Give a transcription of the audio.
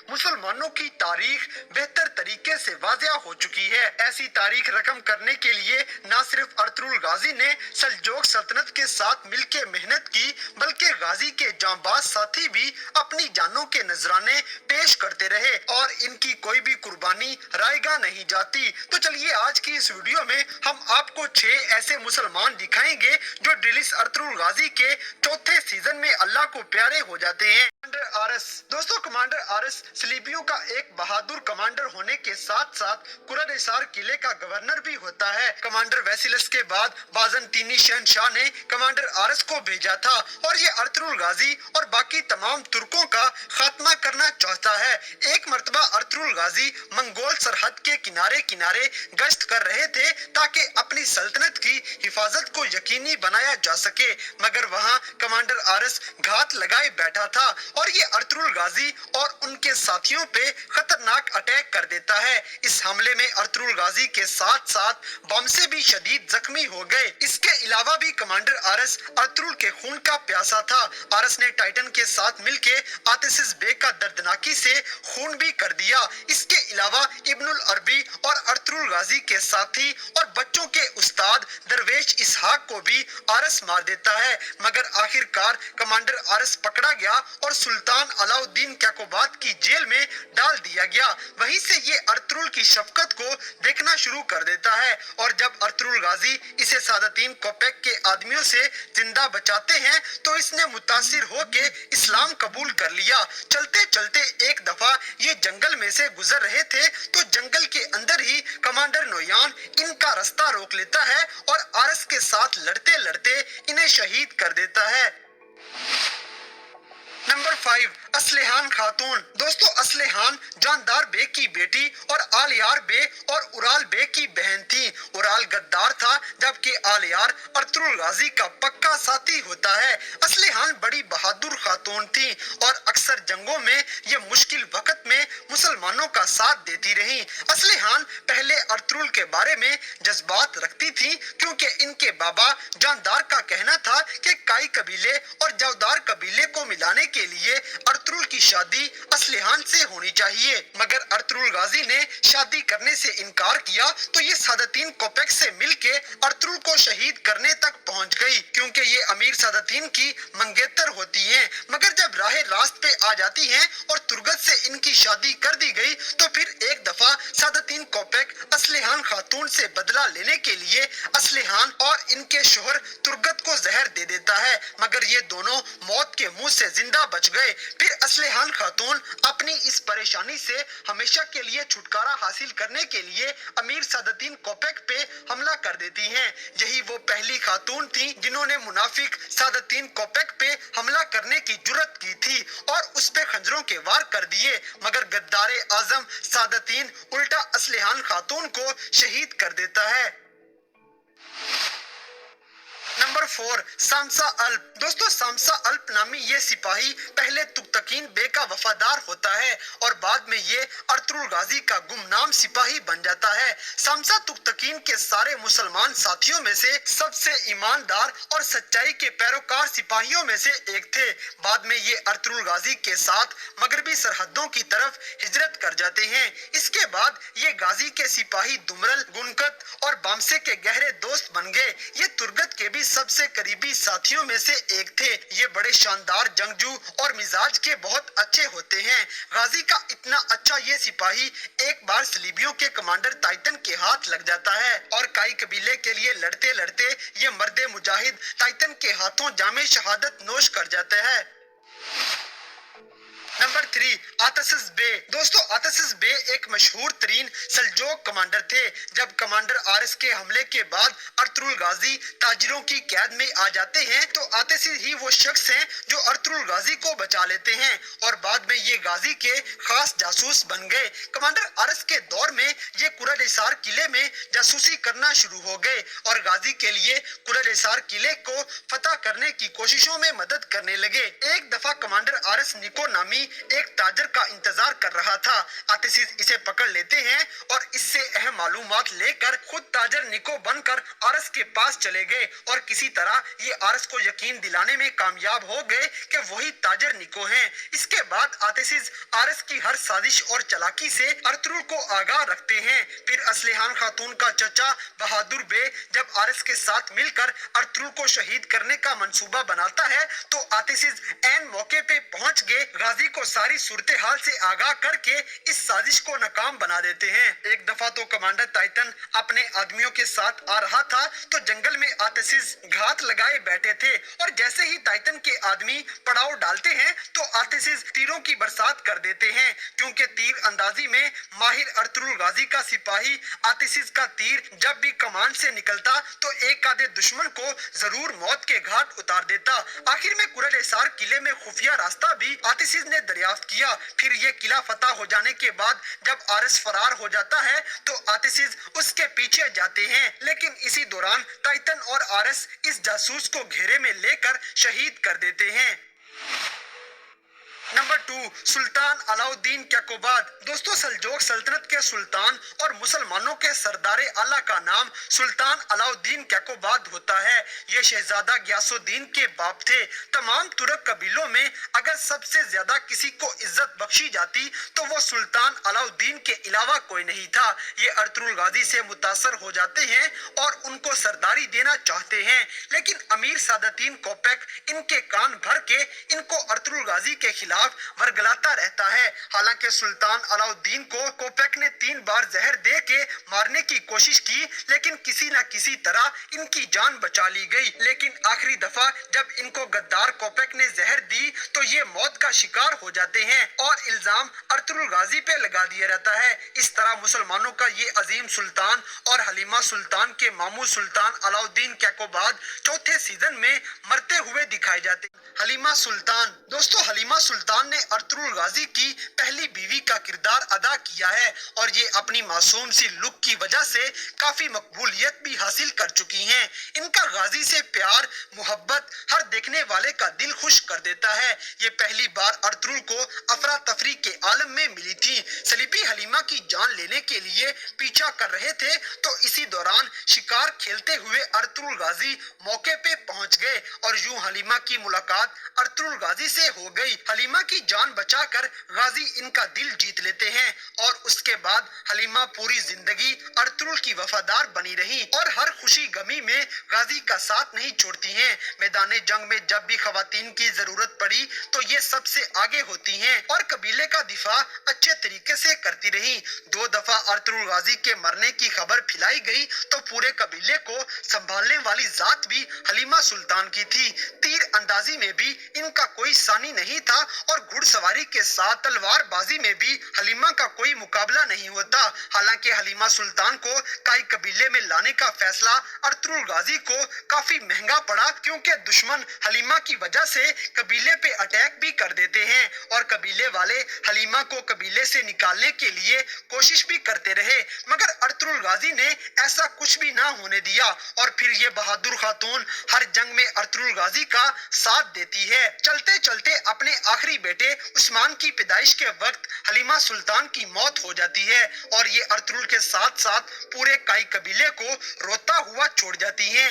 मुसलमानों की तारीख बेहतर तरीके से वाज़िया हो चुकी है। ऐसी तारीख रकम करने के लिए न सिर्फ अर्तुगरुल गाजी ने सल्जूक सल्तनत के साथ मिलकर मेहनत की, बल्कि गाजी के जांबाज साथी भी अपनी जानों के नजराने पेश करते रहे और इनकी कोई भी कुर्बानी रायगा नहीं जाती। तो चलिए आज की इस वीडियो में हम आपको 6 ऐसे मुसलमान दिखाएंगे जो ड्रिलिस अर्तुगरुल गाजी के चौथे सीजन में अल्लाह को प्यारे हो जाते हैं। कमांडर आरस। दोस्तों, कमांडर आरस सलीबियों का एक बहादुर कमांडर होने के साथ साथ कुरद-ए-सार किले का गवर्नर भी होता है। कमांडर वेसिलस के बाद बाज़ंतीनी शहंशाह ने कमांडर आरस को भेजा था और ये अर्तुगरुल गाजी और बाकी तमाम तुर्कों का खात्मा करना चाहता है। एक मर्तबा अर्तुगरुल गाजी मंगोल सरहद के किनारे किनारे गश्त कर रहे थे ताकि अपनी सल्तनत की हिफाजत को यकीनी बनाया जा सके, मगर वहाँ कमांडर आरस घात लगाए बैठा था और ये अर्तुगरुल गाजी और उनके साथियों पे खतरनाक अटैक कर देता है। इस हमले में अर्तुगरुल गाजी के साथ साथ बम से भी शदीद जख्मी हो गए। इसके अलावा भी कमांडर आरस अर्तुगरुल के खून का प्यासा था। आरस ने टाइटन के साथ मिलकर आतिशिस बे का दर्दनाकी से खून भी कर दिया। इसके अलावा इब्नुल अरबी और अर्तुगरुल गाजी के साथी और बच्चों के उस्ताद दरवेश इसहाक को भी आरस मार देता है, मगर आखिरकार कमांडर आरस पकड़ा गया और सुल्तान अलाउद्दीन कैकोबाद की जेल में डाल दिया गया। वहीं से ये अर्तुगरुल की शफकत को देखना शुरू कर देता है और जब अर्तुगरुल गाजी इसे सादतीन कोपेक के आदमियों से जिंदा बचाते हैं तो इसने मुतासिर होके इस्लाम कबूल कर लिया। चलते चलते एक दफा ये जंगल में से गुजर रहे थे तो जंगल के अंदर ही कमांडर नोयान इनका रास्ता रोक लेता है और आरस के साथ लड़ते लड़ते इन्हें शहीद कर देता है। नंबर 5, असलेहान खातून। दोस्तों, असलेहान जानदार बे की बेटी और आलियार बे और उराल बे की बहन थी। उराल गद्दार था जबकि आलियार अर्तुगरुल गाजी का पक्का साथी होता है। असलेहान बड़ी बहादुर खातून थी और अक्सर जंगों में ये मुश्किल वक्त में मुसलमानों का साथ देती रही। असलेहान पहले अर्तुगरुल के बारे में जज्बात रखती थी क्योंकि इनके बाबा जानदार का कहना था कि काई कबीले और जवदार कबीले को मिलाने के लिए अर्तुगरुल की शादी असलेहान से होनी चाहिए, मगर अर्तुगरुल गाजी ने शादी करने से इनकार किया तो ये सादतीन कोपेक से मिलके अर्तुगरुल को शहीद करने तक पहुंच गई क्योंकि ये अमीर सादतीन की मंगेतर होती हैं। मगर जब राह रास्त पे आ जाती हैं और तुर्गत से इनकी शादी कर दी गई तो फिर एक दफा सादतीन कोपेक असलेहान खातून से बदला लेने के लिए असलेहान और इनके शोहर तुर्गत को जहर दे देता है, मगर ये दोनों मौत के मुंह से जिंदा बच गए। फिर असलेहान खातून अपनी इस परेशानी से हमेशा के लिए छुटकारा हासिल करने के लिए अमीर सादतीन कोपेक पे हमला कर देती हैं। यही वो पहली खातून थी जिन्होंने मुनाफिक सादतीन कोपेक पे हमला करने की जुर्रत की थी और उस पे खंजरों के वार कर दिए, मगर गद्दारे आजम सादतीन उल्टा असलेहान खातून को शहीद कर देता है। नंबर 4, सामसा अल्प। दोस्तों, सामसा अल्प नामी ये सिपाही पहले तुगतकीन बे का वफादार होता है और बाद में ये अर्तुगरुल गाजी का गुमनाम सिपाही बन जाता है। सामसा तुगतकीन के सारे मुसलमान साथियों में से सबसे ईमानदार और सच्चाई के पैरोकार सिपाहियों में से एक थे। बाद में ये अर्तुगरुल गाजी के साथ मगरबी सरहदों की तरफ हिजरत कर जाते हैं। इसके बाद ये गाजी के सिपाही दुमरल, गुनकत और बामसे के गहरे दोस्त बन गए। ये तुर्गत के भी सबसे करीबी साथियों में से एक थे। ये बड़े शानदार जंगजू और मिजाज के बहुत अच्छे होते हैं। गाजी का इतना अच्छा ये सिपाही एक बार सलीबियों के कमांडर टाइटन के हाथ लग जाता है और काई कबीले के लिए लड़ते लड़ते ये मर्दे मुजाहिद टाइटन के हाथों जामे शहादत नोश कर जाता है। नंबर 3, आतिशिस बे। दोस्तों, आतिशिस बे एक मशहूर तरीन सल्जूक कमांडर थे। जब कमांडर आरस के हमले के बाद अर्तुगरुल गाजी ताजिरों की कैद में आ जाते हैं तो आतिशिस ही वो शख्स हैं जो अर्तुगरुल गाजी को बचा लेते हैं और बाद में ये गाजी के खास जासूस बन गए। कमांडर आरस के दौर में ये कुरद-ए-सार किले में जासूसी करना शुरू हो गए और गाजी के लिए कुरद-ए-सार किले को फतह करने की कोशिशों में मदद करने लगे। एक दफा कमांडर आरस निको नामी एक ताजर का इंतजार कर रहा था। आतिशिज इसे पकड़ लेते हैं और इससे अहम मालूमात लेकर खुद ताजर निको बनकर आरस के पास चले गए और किसी तरह ये आरस को यकीन दिलाने में कामयाब हो गए कि वही ताजर निको हैं। इसके बाद आतिशिज आरस की हर साजिश और चालाकी से अर्तुरुल को आगाह रखते हैं। फिर असलिहान खातून का चचा बहादुर बे जब आरस के साथ मिलकर अर्तुरुल को शहीद करने का मंसूबा बनाता है तो आतिशिज ऐन मौके पे पहुंच गए गाजी को सारी सूरत हाल से आगाह करके इस साजिश को नाकाम बना देते हैं। एक दफा तो कमांडर टाइटन अपने आदमियों के साथ आ रहा था तो जंगल में आतिशिज घात लगाए बैठे थे और जैसे ही टाइटन के आदमी पड़ाव डालते हैं तो आतिशिज तीरों की बरसात कर देते हैं। क्योंकि तीर अंदाजी में माहिर अर्तुरुल गाजी का सिपाही आतिशिज का तीर जब भी कमान से निकलता तो एक आधे दुश्मन को जरूर मौत के घाट उतार देता। आखिर में कुरल-ए-सार किले में खुफिया रास्ता भी आतिशिज ने दरियाफ्त किया। फिर ये किला फतह हो जाने के बाद जब आरस फरार हो जाता है तो आतिशिज उसके पीछे जाते हैं, लेकिन इसी दौरान टाइटन और आरस इस जासूस को घेरे में लेकर शहीद कर देते हैं। नंबर 2, सुल्तान अलाउद्दीन कैकोबाद। दोस्तों, सल्जोक सल्तनत के सुल्तान और मुसलमानों के सरदारे आला का नाम सुल्तान अलाउद्दीन कैकोबाद होता है। ये शहजादा गयासुद्दीन के बाप थे। तमाम तुर्क कबीलों में अगर सबसे ज्यादा किसी को इज्जत बख्शी जाती तो वो सुल्तान अलाउद्दीन के अलावा कोई नहीं था। ये अर्तुरुल गाजी से मुतासर हो जाते हैं और उनको सरदारी देना चाहते हैं, लेकिन अमीर सादतीन कोपेक इनके कान भर के इनको अर्तुरुल गाजी के खिलाफ वरगलाता रहता है। हालांकि सुल्तान अलाउद्दीन को कोपेक ने 3 बार जहर दे के मारने की कोशिश की, लेकिन किसी न किसी तरह इनकी जान बचा ली गई। लेकिन आखिरी दफा जब इनको गद्दार कोपेक ने जहर दी तो ये मौत का शिकार हो जाते हैं और इल्जाम अर्तुरुल गाजी पे लगा दिया रहता है। इस तरह मुसलमानों का ये अजीम सुल्तान और हलीमा सुल्तान के मामू सुल्तान अलाउद्दीन कैकोबाद चौथे सीजन में मरते हुए दिखाए जाते। हलीमा सुल्तान। दोस्तों, हलीमा सुल्तान ने अर्तुरुल गाजी की पहली बीवी का किरदार अदा किया है और ये अपनी मासूम सी लुक की वजह से काफी मकबूलियत भी हासिल कर चुकी हैं। इनका गाजी से प्यार मोहब्बत हर देखने वाले का दिल खुश कर देता है। ये पहली बार अर्तुरुल को अफरा तफरी के आलम में मिली थी। सलीबी हलीमा की जान लेने के लिए पीछा कर रहे थे तो इसी दौरान शिकार खेलते हुए अर्तुरुल गाजी मौके पे पहुंच गए और यूं हलीमा की मुलाकात अर्तुरुल गाजी से हो गई। हलीमा की जान बचाकर गाजी इनका दिल जीत लेते हैं और उसके बाद हलीमा पूरी जिंदगी अर्तुरुल की वफादार बनी रही और हर खुशी गमी में गाजी का साथ नहीं छोड़ती हैं। मैदाने जंग में जब भी खवातीन की जरूरत पड़ी तो ये सबसे आगे होती हैं और कबीले का दिफा अच्छे तरीके से करती रही। 2 दफा अर्तुरुल गाजी के मरने की खबर फैलाई गई तो पूरे कबीले को संभालने वाली जात भी हलीमा सुल्तान की थी। तीर अंदाजी में भी इनका कोई सानी नहीं था और घुड़सवारी के साथ तलवारबाजी में भी हलीमा का कोई मुकाबला नहीं होता। हालांकि हलीमा सुल्तान को काई कबीले में लाने का फैसला अर्तुरुल गाजी को काफी महंगा पड़ा, क्योंकि दुश्मन हलीमा की वजह से कबीले पे अटैक भी कर देते हैं और कबीले वाले हलीमा को कबीले से निकालने के लिए कोशिश भी करते रहे, मगर अर्तुरुल गाजी ने ऐसा कुछ भी ना होने दिया और फिर ये बहादुर खातून हर जंग में अर्तुरुल गाजी का साथ देती है। चलते चलते अपने आखिरी बेटे उस्मान की पैदाइश के वक्त हलीमा सुल्तान की मौत हो जाती है और ये अर्तुरुल के साथ साथ पूरे काई कबीले को रोता हुआ छोड़ जाती हैं।